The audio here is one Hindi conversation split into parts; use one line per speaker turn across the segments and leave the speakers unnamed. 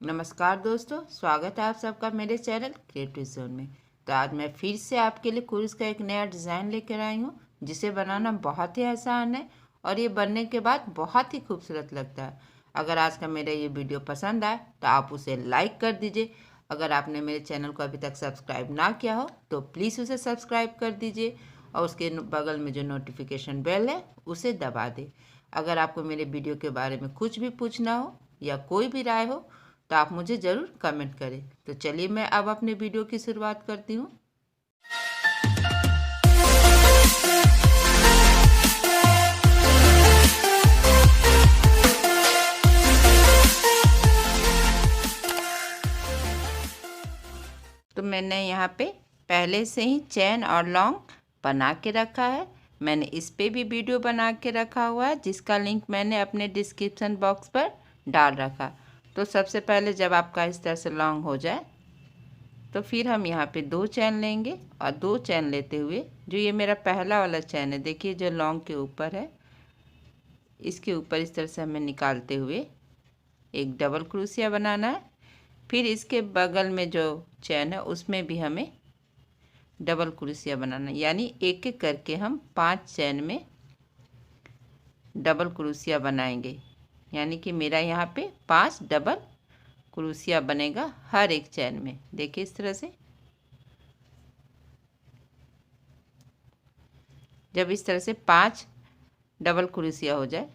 नमस्कार दोस्तों, स्वागत है आप सबका मेरे चैनल क्रिएटिव जोन में। तो आज मैं फिर से आपके लिए कुर्स का एक नया डिज़ाइन लेकर आई हूँ, जिसे बनाना बहुत ही आसान है और ये बनने के बाद बहुत ही खूबसूरत लगता है। अगर आज का मेरा ये वीडियो पसंद आए तो आप उसे लाइक कर दीजिए। अगर आपने मेरे चैनल को अभी तक सब्सक्राइब ना किया हो तो प्लीज़ उसे सब्सक्राइब कर दीजिए और उसके बगल में जो नोटिफिकेशन बेल है उसे दबा दें। अगर आपको मेरे वीडियो के बारे में कुछ भी पूछना हो या कोई भी राय हो तो आप मुझे ज़रूर कमेंट करें। तो चलिए मैं अब अपने वीडियो की शुरुआत करती हूँ। तो मैंने यहाँ पे पहले से ही चैन और लॉन्ग बना के रखा है। मैंने इस पे भी वीडियो बना के रखा हुआ है, जिसका लिंक मैंने अपने डिस्क्रिप्शन बॉक्स पर डाल रखा। तो सबसे पहले जब आपका इस तरह से लॉन्ग हो जाए तो फिर हम यहाँ पे 2 चैन लेंगे और 2 चैन लेते हुए जो ये मेरा पहला वाला चैन है, देखिए जो लॉन्ग के ऊपर है, इसके ऊपर इस तरह से हमें निकालते हुए एक डबल क्रोशिया बनाना है। फिर इसके बगल में जो चैन है उसमें भी हमें डबल क्रोशिया बनाना है, यानी एक एक करके हम 5 चैन में डबल क्रोशिया बनाएंगे। यानी कि मेरा यहाँ पे 5 डबल क्रोशिया बनेगा हर एक चैन में। देखिए इस तरह से जब इस तरह से 5 डबल क्रोशिया हो जाए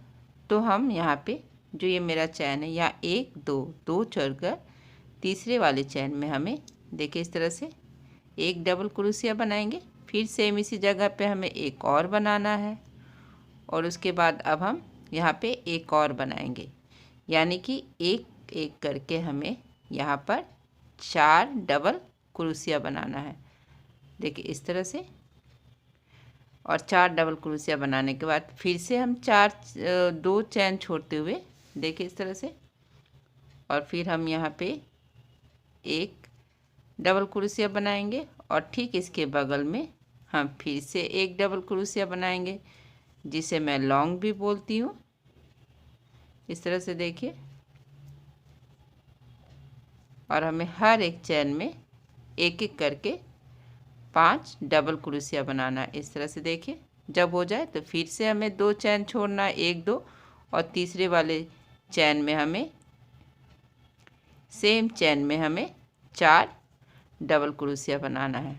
तो हम यहाँ पे जो ये मेरा चैन है या 1 2 2 छोड़कर तीसरे वाले चैन में हमें देखिए इस तरह से एक डबल क्रोशिया बनाएंगे। फिर सेम इसी जगह पे हमें एक और बनाना है और उसके बाद अब हम यहाँ पे एक और बनाएंगे, यानी कि एक एक करके हमें यहाँ पर 4 डबल क्रोशिया बनाना है। देखिए इस तरह से, और 4 डबल क्रोशिया बनाने के बाद फिर से हम 2 चैन छोड़ते हुए देखिए इस तरह से, और फिर हम यहाँ पे एक डबल क्रोशिया बनाएंगे और ठीक इसके बगल में हम फिर से एक डबल क्रोशिया बनाएंगे, जिसे मैं लॉन्ग भी बोलती हूँ। इस तरह से देखिए, और हमें हर एक चैन में एक एक करके 5 डबल क्रोशिया बनाना है। इस तरह से देखिए, जब हो जाए तो फिर से हमें 2 चैन छोड़ना, 1 2, और तीसरे वाले चैन में हमें सेम चैन में हमें 4 डबल क्रोशिया बनाना है।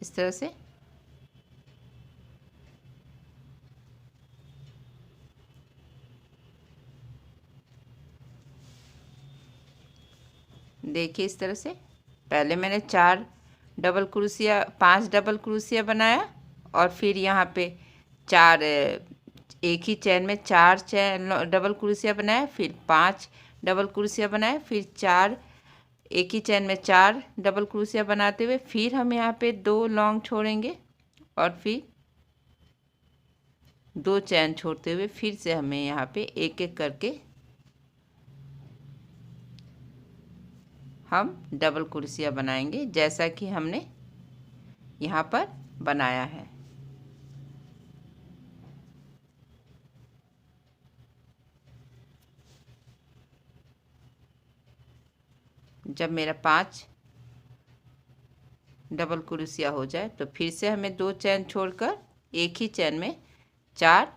इस तरह से देखिए इस तरह से पहले मैंने 5 डबल क्रोशिया बनाया और फिर यहाँ पे 4 एक ही चैन में 4 चैन डबल क्रोशिया बनाया, फिर 5 डबल क्रोशिया बनाया, फिर 4 एक ही चैन में 4 डबल क्रोशिया बनाते हुए फिर हम यहाँ पे 2 लॉन्ग छोड़ेंगे और फिर 2 चैन छोड़ते हुए फिर से हमें यहाँ पे एक एक करके हम डबल क्रोशिया बनाएंगे, जैसा कि हमने यहाँ पर बनाया है। जब मेरा 5 डबल क्रोशिया हो जाए तो फिर से हमें 2 चैन छोड़कर एक ही चैन में 4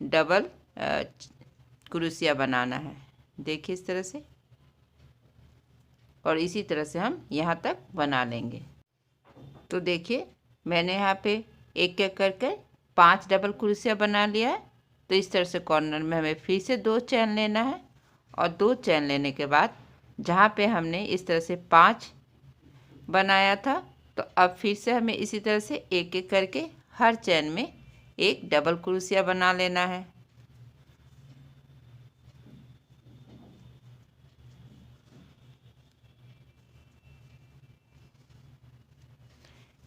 डबल क्रोशिया बनाना है। देखिए इस तरह से, और इसी तरह से हम यहाँ तक बना लेंगे। तो देखिए मैंने यहाँ पे एक एक करके 5 डबल क्रोशिया बना लिया है। तो इस तरह से कॉर्नर में हमें फिर से 2 चैन लेना है और 2 चैन लेने के बाद जहाँ पे हमने इस तरह से 5 बनाया था, तो अब फिर से हमें इसी तरह से एक एक करके हर चैन में एक डबल क्रोशिया बना लेना है।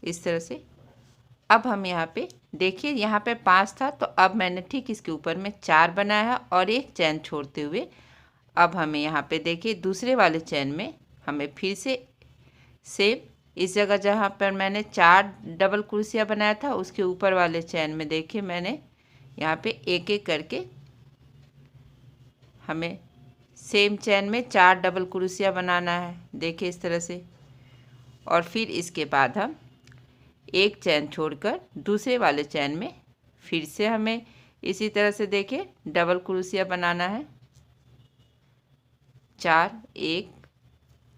इस तरह से अब हम यहाँ पे देखिए, यहाँ पे 5 था तो अब मैंने ठीक इसके ऊपर में 4 बनाया और एक चैन छोड़ते हुए अब हमें यहाँ पे देखिए दूसरे वाले चैन में हमें फिर से सेम इस जगह जहाँ पर मैंने 4 डबल क्रोशिया बनाया था उसके ऊपर वाले चैन में देखिए मैंने यहाँ पे एक एक करके हमें सेम चैन में 4 डबल क्रोशिया बनाना है, देखिए इस तरह से। और फिर इसके बाद हम एक चैन छोड़कर दूसरे वाले चैन में फिर से हमें इसी तरह से देखिए डबल क्रोशिया बनाना है। 4, 1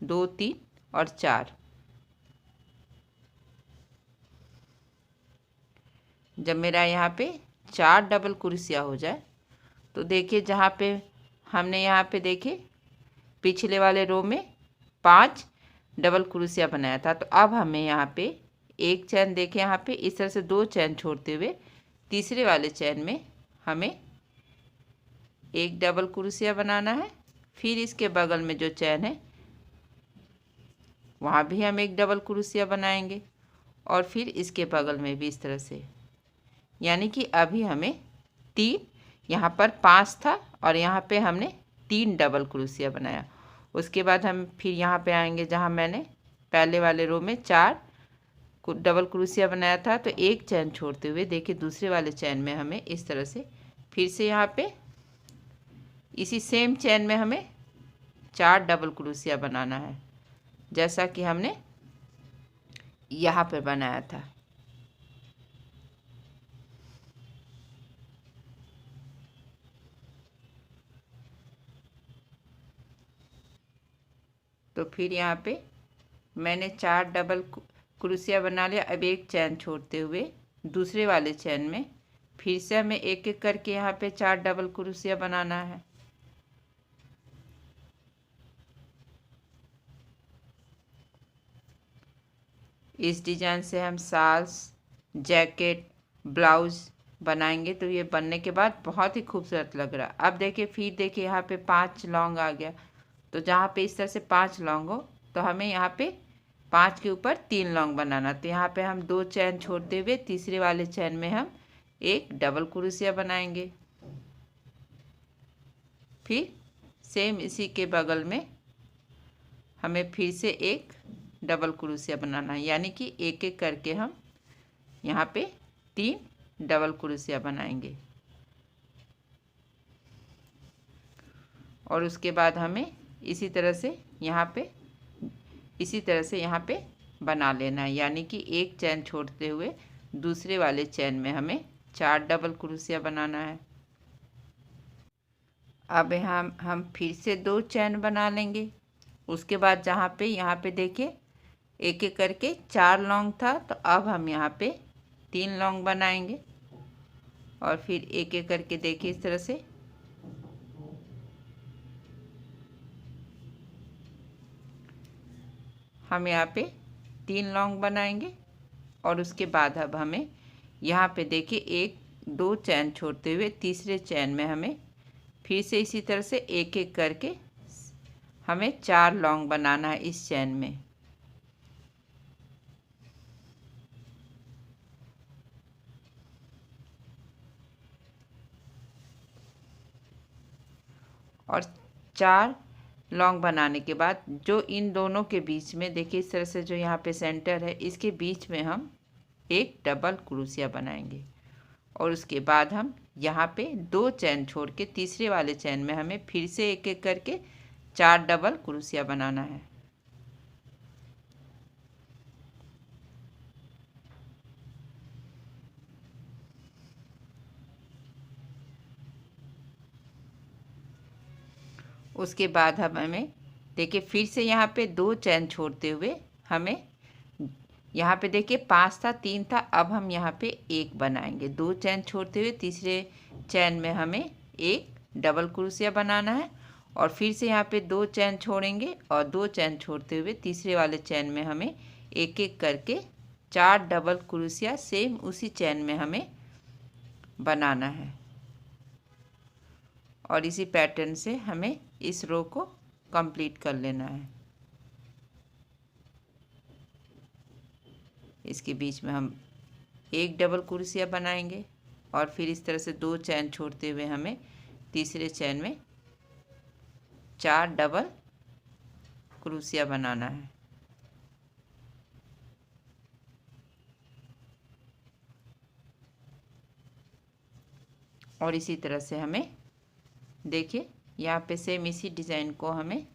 2 3 और 4। जब मेरा यहाँ पे 4 डबल क्रोशिया हो जाए तो देखिए जहाँ पे हमने यहाँ पे देखिए पिछले वाले रो में 5 डबल क्रोशिया बनाया था, तो अब हमें यहाँ पे एक चैन देखिए यहाँ पे इस तरह से 2 चैन छोड़ते हुए तीसरे वाले चैन में हमें एक डबल क्रोशिया बनाना है। फिर इसके बगल में जो चैन है वहाँ भी हम एक डबल क्रोशिया बनाएंगे और फिर इसके बगल में भी इस तरह से, यानी कि अभी हमें 3, यहाँ पर 5 था और यहाँ पे हमने 3 डबल क्रोशिया बनाया। उसके बाद हम फिर यहाँ पे आएंगे जहाँ मैंने पहले वाले रो में 4 डबल क्रोशिया बनाया था, तो एक चैन छोड़ते हुए देखिए दूसरे वाले चैन में हमें इस तरह से फिर से यहाँ पे इसी सेम चैन में हमें 4 डबल क्रोशिया बनाना है, जैसा कि हमने यहाँ पे बनाया था। तो फिर यहाँ पे मैंने 4 डबल क्रोशिया बना लिया। अब एक चैन छोड़ते हुए दूसरे वाले चैन में फिर से हमें एक एक करके यहाँ पे 4 डबल क्रोशिया बनाना है। इस डिजाइन से हम साल्स, जैकेट, ब्लाउज बनाएंगे तो ये बनने के बाद बहुत ही खूबसूरत लग रहा है। अब देखिए फिर देखिए यहाँ पे 5 लौंग आ गया, तो जहाँ पे इस तरह से 5 लौंग हो तो हमें यहाँ पे 5 के ऊपर 3 लौंग बनाना। तो यहाँ पे हम 2 चैन छोड़ते हुए तीसरे वाले चैन में हम एक डबल क्रोशिया बनाएंगे। फिर सेम इसी के बगल में हमें फिर से एक डबल क्रोशिया बनाना है, यानी कि एक एक करके हम यहाँ पे 3 डबल क्रोशिया बनाएंगे। और उसके बाद हमें इसी तरह से यहाँ पे बना लेना है, यानी कि एक चैन छोड़ते हुए दूसरे वाले चैन में हमें 4 डबल क्रोशिया बनाना है। अब हम फिर से 2 चैन बना लेंगे। उसके बाद यहाँ पे देखिए एक एक करके 4 लौंग था, तो अब हम यहाँ पे 3 लौंग बनाएंगे और फिर एक एक करके देखिए इस तरह से हम यहाँ पे 3 लौंग बनाएंगे। और उसके बाद अब हमें यहाँ पे देखिए 1-2 चैन छोड़ते हुए तीसरे चैन में हमें फिर से इसी तरह से एक एक करके हमें 4 लौंग बनाना है इस चैन में। और 4 लौंग बनाने के बाद जो इन दोनों के बीच में देखिए इस तरह से जो यहाँ पे सेंटर है इसके बीच में हम एक डबल क्रोशिया बनाएंगे। और उसके बाद हम यहाँ पे 2 चैन छोड़ के तीसरे वाले चैन में हमें फिर से एक एक करके 4 डबल क्रोशिया बनाना है। उसके बाद हमें देखिए फिर से यहाँ पे 2 चैन छोड़ते हुए हमें यहाँ पे देखिए 5 था 3 था, अब हम यहाँ पे 1 बनाएंगे। 2 चैन छोड़ते हुए तीसरे चैन में हमें एक डबल क्रोशिया बनाना है और फिर से यहाँ पे 2 चैन छोड़ेंगे और 2 चैन छोड़ते हुए तीसरे वाले चैन में हमें एक एक करके 4 डबल क्रोशिया सेम उसी चैन में हमें बनाना है। और इसी पैटर्न से हमें इस रो को कंप्लीट कर लेना है। इसके बीच में हम एक डबल क्रोशिया बनाएंगे और फिर इस तरह से 2 चैन छोड़ते हुए हमें तीसरे चैन में 4 डबल क्रोशिया बनाना है। और इसी तरह से हमें देखिए यहाँ पे सेम इसी डिज़ाइन को हमें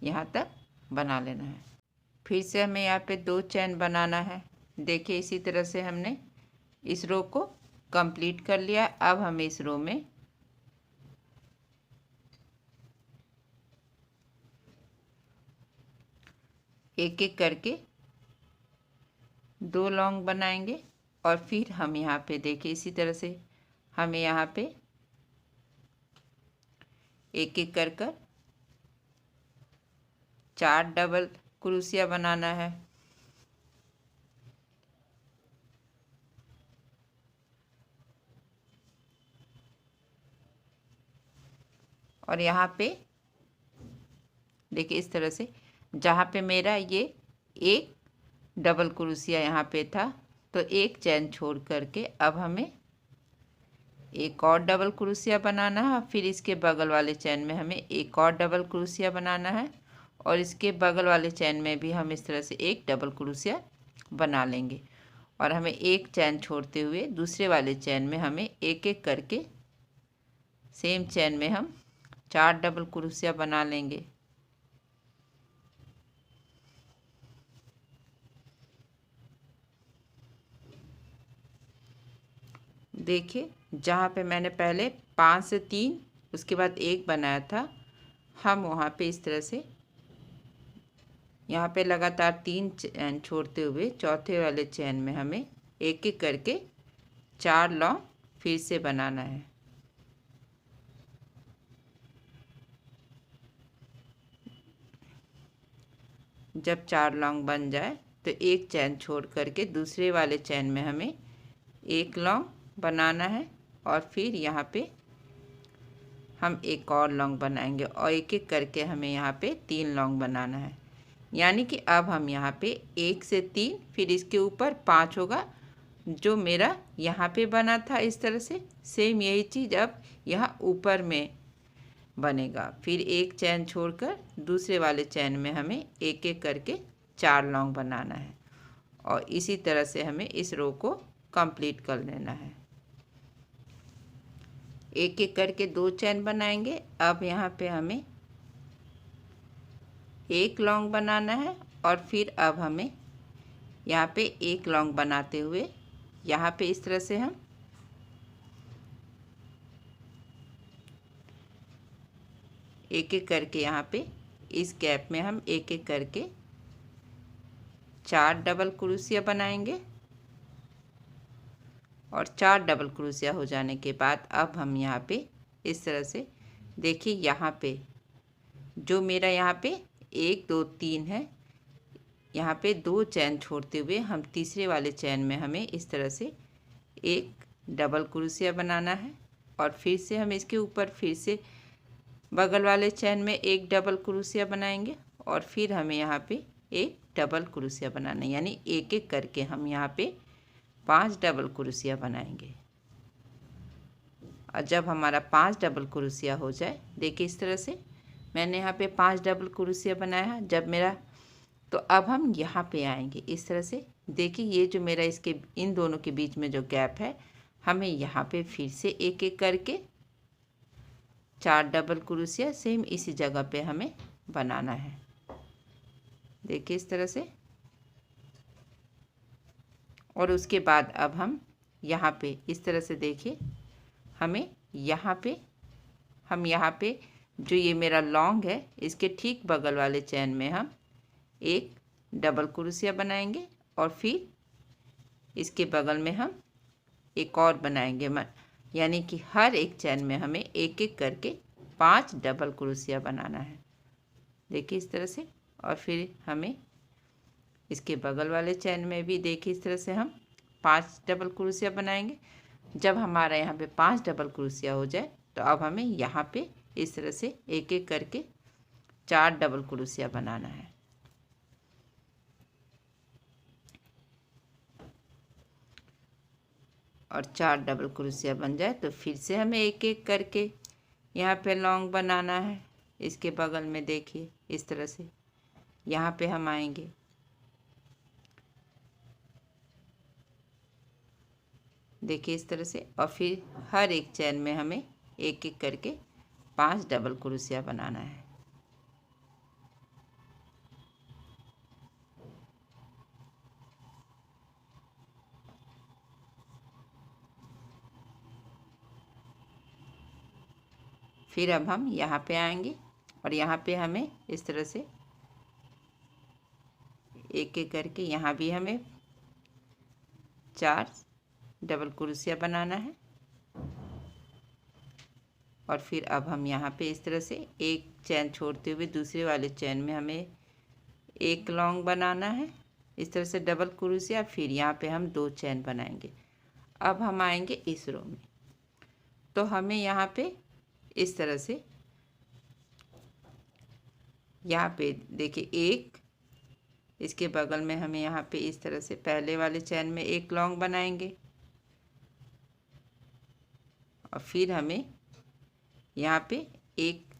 यहाँ तक बना लेना है। फिर से हमें यहाँ पे 2 चैन बनाना है। देखिए इसी तरह से हमने इस रो को कंप्लीट कर लिया। अब हम इस रो में एक एक करके 2 लॉन्ग बनाएंगे और फिर हम यहाँ पे देखिए इसी तरह से हमें यहाँ पे एक एक कर 4 डबल क्रोशिया बनाना है। और यहाँ पे देखिए इस तरह से जहाँ पे मेरा ये एक डबल क्रोशिया यहाँ पे था तो एक चैन छोड़ करके अब हमें एक और डबल क्रोशिया बनाना है। फिर इसके बगल वाले चैन में हमें एक और डबल क्रोशिया बनाना है और इसके बगल वाले चैन में भी हम इस तरह से एक डबल क्रोशिया बना लेंगे। और हमें एक चैन छोड़ते हुए दूसरे वाले चैन में हमें एक एक करके सेम चैन में हम 4 डबल क्रोशिया बना लेंगे। देखिए जहाँ पे मैंने पहले 5 से 3 उसके बाद 1 बनाया था, हम वहाँ पे इस तरह से यहाँ पे लगातार 3 चैन छोड़ते हुए चौथे वाले चैन में हमें एक एक करके 4 लॉन्ग फिर से बनाना है। जब 4 लॉन्ग बन जाए तो एक चैन छोड़ करके दूसरे वाले चैन में हमें एक लॉन्ग बनाना है और फिर यहाँ पे हम एक और लॉन्ग बनाएंगे और एक एक करके हमें यहाँ पे 3 लॉन्ग बनाना है। यानी कि अब हम यहाँ पे 1 से 3 फिर इसके ऊपर 5 होगा जो मेरा यहाँ पे बना था। इस तरह से सेम यही चीज़ अब यहाँ ऊपर में बनेगा। फिर एक चैन छोड़कर दूसरे वाले चैन में हमें एक एक करके 4 लॉन्ग बनाना है और इसी तरह से हमें इस रो को कंप्लीट कर लेना है। एक एक करके 2 चैन बनाएंगे। अब यहाँ पे हमें एक लॉन्ग बनाना है और फिर अब हमें यहाँ पे एक लॉन्ग बनाते हुए यहाँ पे इस तरह से हम एक एक करके यहाँ पे इस गैप में हम एक एक करके 4 डबल क्रोशिया बनाएंगे और 4 डबल क्रोशिया हो जाने के बाद अब हम यहाँ पे इस तरह से देखिए यहाँ पे जो मेरा यहाँ पे 1 2 3 है, यहाँ पे 2 चैन छोड़ते हुए हम तीसरे वाले चैन में हमें इस तरह से एक डबल क्रोशिया बनाना है और फिर से हम इसके ऊपर फिर से बगल वाले चैन में एक डबल क्रोशिया बनाएंगे और फिर हमें यहाँ पे एक डबल क्रोशिया बनाना है। यानी एक एक करके हम यहाँ पे 5 डबल क्रोशिया बनाएंगे। और जब हमारा 5 डबल क्रोशिया हो जाए, देखिए इस तरह से मैंने यहाँ पे 5 डबल क्रोशिया बनाया जब मेरा, तो अब हम यहाँ पे आएंगे इस तरह से। देखिए ये जो मेरा इसके इन दोनों के बीच में जो गैप है, हमें यहाँ पे फिर से एक एक करके 4 डबल क्रोशिया सेम इसी जगह पे हमें बनाना है। देखिए इस तरह से। और उसके बाद अब हम यहाँ पे इस तरह से देखिए हमें यहाँ पे जो ये मेरा लॉन्ग है इसके ठीक बगल वाले चैन में हम एक डबल क्रोशिया बनाएंगे और फिर इसके बगल में हम एक और बनाएंगे। यानी कि हर एक चैन में हमें एक एक करके 5 डबल क्रोशिया बनाना है। देखिए इस तरह से। और फिर हमें इसके बगल वाले चैन में भी देखिए इस तरह से हम 5 डबल क्रोशिया बनाएंगे। जब हमारा यहाँ पे 5 डबल क्रोशिया हो जाए तो अब हमें यहाँ पे इस तरह से एक एक करके 4 डबल क्रोशिया बनाना है। और 4 डबल क्रोशिया बन जाए तो फिर से हमें एक एक करके यहाँ पे लॉन्ग बनाना है। इसके बगल में देखिए इस तरह से यहाँ पे हम आएंगे। देखिए इस तरह से। और फिर हर एक चैन में हमें एक एक करके 5 डबल क्रोशिया बनाना है। फिर अब हम यहाँ पे आएंगे और यहाँ पे हमें इस तरह से एक एक करके यहाँ भी हमें 4 डबल क्रोशिया बनाना है। और फिर अब हम यहाँ पे इस तरह से एक चैन छोड़ते हुए दूसरे वाले चैन में हमें एक लॉन्ग बनाना है, इस तरह से डबल क्रोशिया। फिर यहाँ पे हम 2 चैन बनाएंगे। अब हम आएंगे इस रो में, तो हमें यहाँ पे इस तरह से यहाँ पे देखिए एक, इसके बगल में हमें यहाँ पे इस तरह से पहले वाले चैन में एक लॉन्ग बनाएंगे और फिर हमें यहाँ पे एक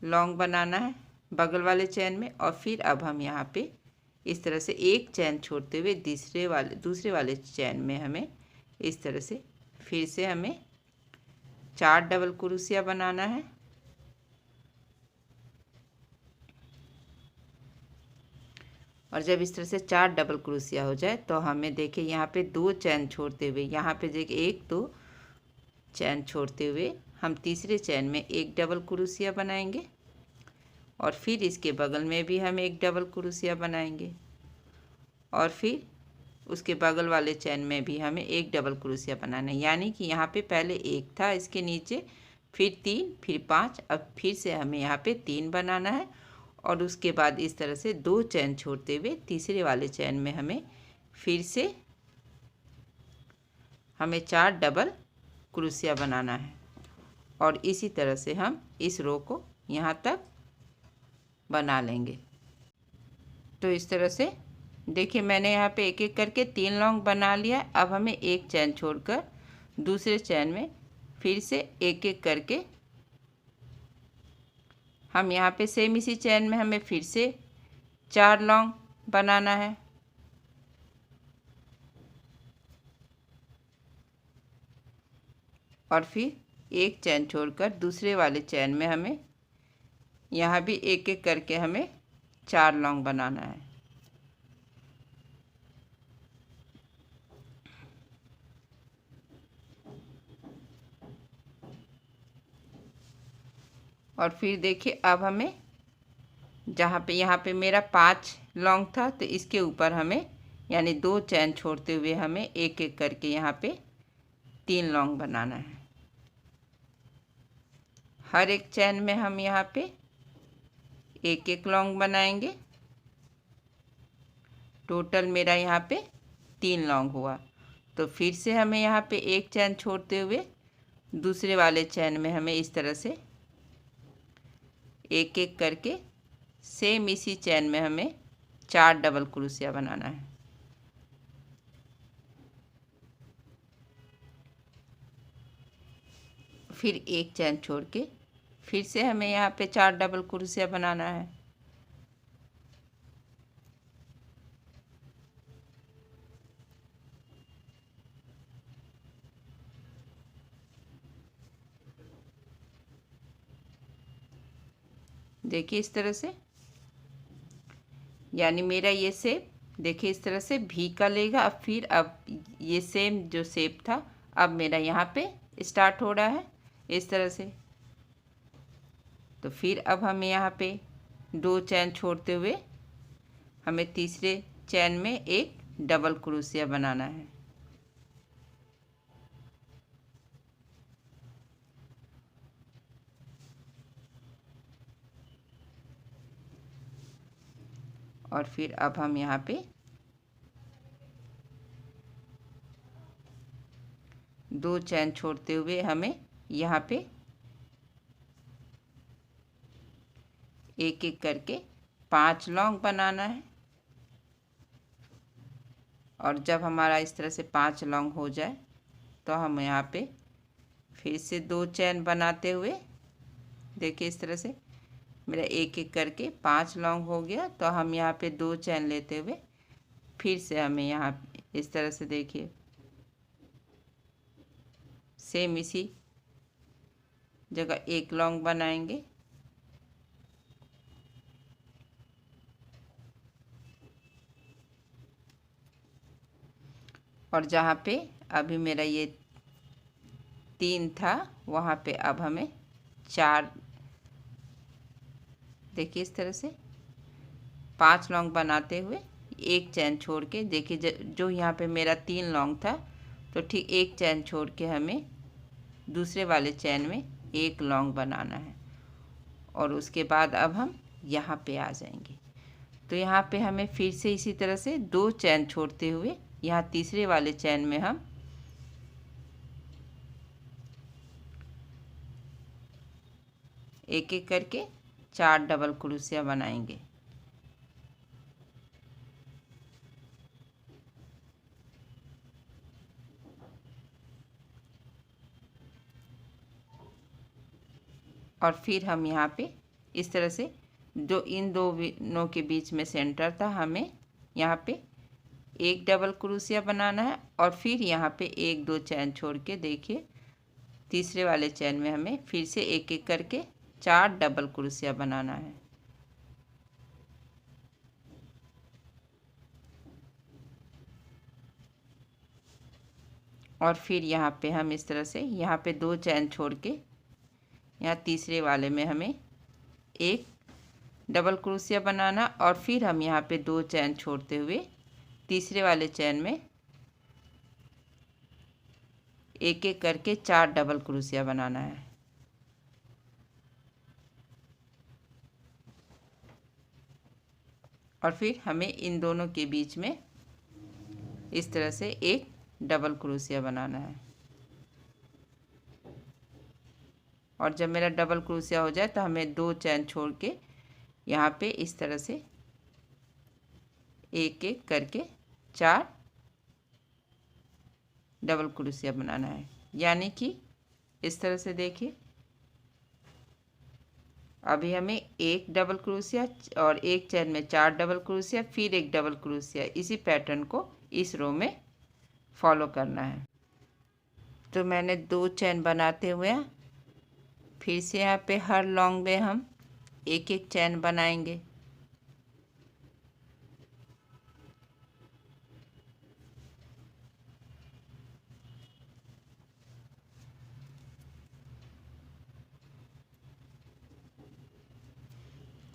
लॉन्ग बनाना है बगल वाले चैन में। और फिर अब हम यहाँ पे इस तरह से एक चैन छोड़ते हुए दूसरे वाले चैन में हमें इस तरह से फिर से हमें 4 डबल क्रोशिया बनाना है। और जब इस तरह से 4 डबल क्रोशिया हो जाए तो हमें देखिए यहाँ पे 2 चैन छोड़ते हुए, यहाँ पे देखिए 1-2 चैन छोड़ते हुए हम तीसरे चैन में एक डबल क्रोशिया बनाएंगे और फिर इसके बगल में भी हम एक डबल क्रोशिया बनाएंगे और फिर उसके बगल वाले चैन में भी हमें एक डबल क्रोशिया बनाना है। यानी कि यहाँ पे पहले एक था, इसके नीचे फिर 3, फिर 5, अब फिर से हमें यहाँ पे 3 बनाना है और उसके बाद इस तरह से 2 चैन छोड़ते हुए तीसरे वाले चैन में हमें फिर से हमें 4 डबल क्रोशिया बनाना है। और इसी तरह से हम इस रो को यहाँ तक बना लेंगे। तो इस तरह से देखिए मैंने यहाँ पे एक एक करके 3 लॉन्ग बना लिया। अब हमें एक चैन छोड़कर दूसरे चैन में फिर से एक एक करके हम यहाँ पे सेम इसी चैन में हमें फिर से 4 लॉन्ग बनाना है। और फिर एक चैन छोड़कर दूसरे वाले चैन में हमें यहाँ भी एक एक करके हमें 4 लॉन्ग बनाना है। और फिर देखिए अब हमें जहाँ पे यहाँ पे मेरा 5 लॉन्ग था तो इसके ऊपर हमें यानी 2 चैन छोड़ते हुए हमें एक एक करके यहाँ पे 3 लॉन्ग बनाना है। हर एक चैन में हम यहाँ पे एक एक लॉन्ग बनाएंगे। टोटल मेरा यहाँ पे 3 लॉन्ग हुआ। तो फिर से हमें यहाँ पे एक चैन छोड़ते हुए दूसरे वाले चैन में हमें इस तरह से एक एक करके सेम इसी चैन में हमें 4 डबल क्रोशिया बनाना है। फिर एक चैन छोड़ के फिर से हमें यहाँ पे 4 डबल क्रोशिया बनाना है। देखिए इस तरह से, यानी मेरा ये शेप देखिए इस तरह से भी का लेगा। अब ये सेम जो शेप था अब मेरा यहाँ पे स्टार्ट हो रहा है इस तरह से। तो फिर अब हमें यहाँ पे 2 चैन छोड़ते हुए हमें तीसरे चैन में एक डबल क्रोशिया बनाना है। और फिर अब हम यहाँ पे 2 चैन छोड़ते हुए हमें यहाँ पे एक एक करके 5 लॉन्ग बनाना है। और जब हमारा इस तरह से 5 लॉन्ग हो जाए तो हम यहाँ पे फिर से 2 चैन बनाते हुए देखिए इस तरह से मेरा एक एक करके 5 लॉन्ग हो गया। तो हम यहाँ पे 2 चैन लेते हुए फिर से हमें यहाँ इस तरह से देखिए सेम इसी जगह एक लॉन्ग बनाएंगे। और जहाँ पे अभी मेरा ये 3 था वहाँ पे अब हमें 4, देखिए इस तरह से 5 लॉन्ग बनाते हुए एक चैन छोड़ के, देखिए जो यहाँ पे मेरा 3 लॉन्ग था तो ठीक एक चैन छोड़ के हमें दूसरे वाले चैन में एक लॉन्ग बनाना है। और उसके बाद अब हम यहाँ पे आ जाएंगे। तो यहाँ पे हमें फिर से इसी तरह से 2 चैन छोड़ते हुए यहाँ तीसरे वाले चैन में हम एक एक करके 4 डबल क्रोशिया बनाएंगे। और फिर हम यहाँ पे इस तरह से जो इन दो नो के बीच में सेंटर था हमें यहाँ पे एक डबल क्रोशिया बनाना है। और फिर यहाँ पे 1-2 चैन छोड़ के देखिए तीसरे वाले चैन में हमें फिर से एक एक करके 4 डबल क्रोशिया बनाना है। और फिर यहाँ पे हम इस तरह से यहाँ पे 2 चैन छोड़ के यहाँ तीसरे वाले में हमें एक डबल क्रोशिया बनाना। और फिर हम यहाँ पे 2 चैन छोड़ते हुए तीसरे वाले चैन में एक एक करके 4 डबल क्रोशिया बनाना है। और फिर हमें इन दोनों के बीच में इस तरह से एक डबल क्रोशिया बनाना है। और जब मेरा डबल क्रोशिया हो जाए तो हमें 2 चैन छोड़ के यहाँ पे इस तरह से एक एक करके 4 डबल क्रोशिया बनाना है। यानी कि इस तरह से देखिए अभी हमें एक डबल क्रोशिया और एक चैन में 4 डबल क्रोशिया फिर एक डबल क्रोशिया, इसी पैटर्न को इस रो में फॉलो करना है। तो मैंने 2 चैन बनाते हुए फिर से यहाँ पे हर लॉन्ग में हम एक एक चैन बनाएंगे।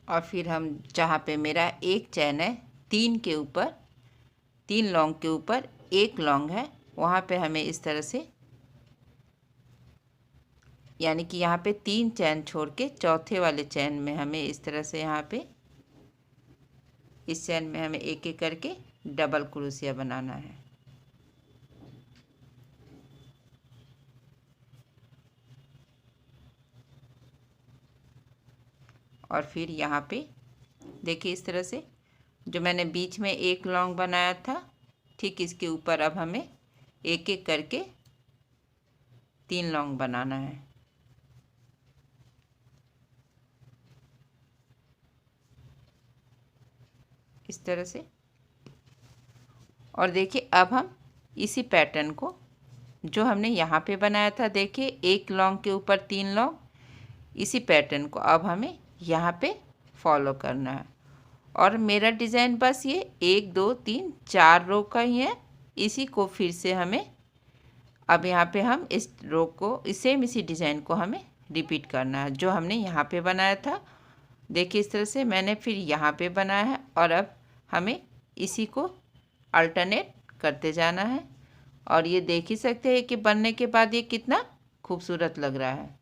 और फिर हम जहाँ पे मेरा एक चैन है 3 के ऊपर 3 लॉन्ग के ऊपर एक लॉन्ग है वहाँ पे हमें इस तरह से, यानी कि यहाँ पे 3 चैन छोड़ के चौथे वाले चैन में हमें इस तरह से यहाँ पे इस चैन में हमें एक एक करके डबल क्रोशिया बनाना है। और फिर यहाँ पे देखिए इस तरह से जो मैंने बीच में एक लॉन्ग बनाया था ठीक इसके ऊपर अब हमें एक एक करके 3 लॉन्ग बनाना है। इस तरह से। और देखिए अब हम इसी पैटर्न को जो हमने यहाँ पे बनाया था, देखिए एक लॉन्ग के ऊपर 3 लॉन्ग, इसी पैटर्न को अब हमें यहाँ पे फॉलो करना है। और मेरा डिज़ाइन बस ये 1 2 3 4 रो का ही है। इसी को फिर से हमें अब यहाँ पे हम इस रो को सेम इसी डिज़ाइन को हमें रिपीट करना है जो हमने यहाँ पे बनाया था। देखिए इस तरह से मैंने फिर यहाँ पे बनाया है और अब हमें इसी को अल्टरनेट करते जाना है। और ये देख ही सकते हैं कि बनने के बाद ये कितना खूबसूरत लग रहा है।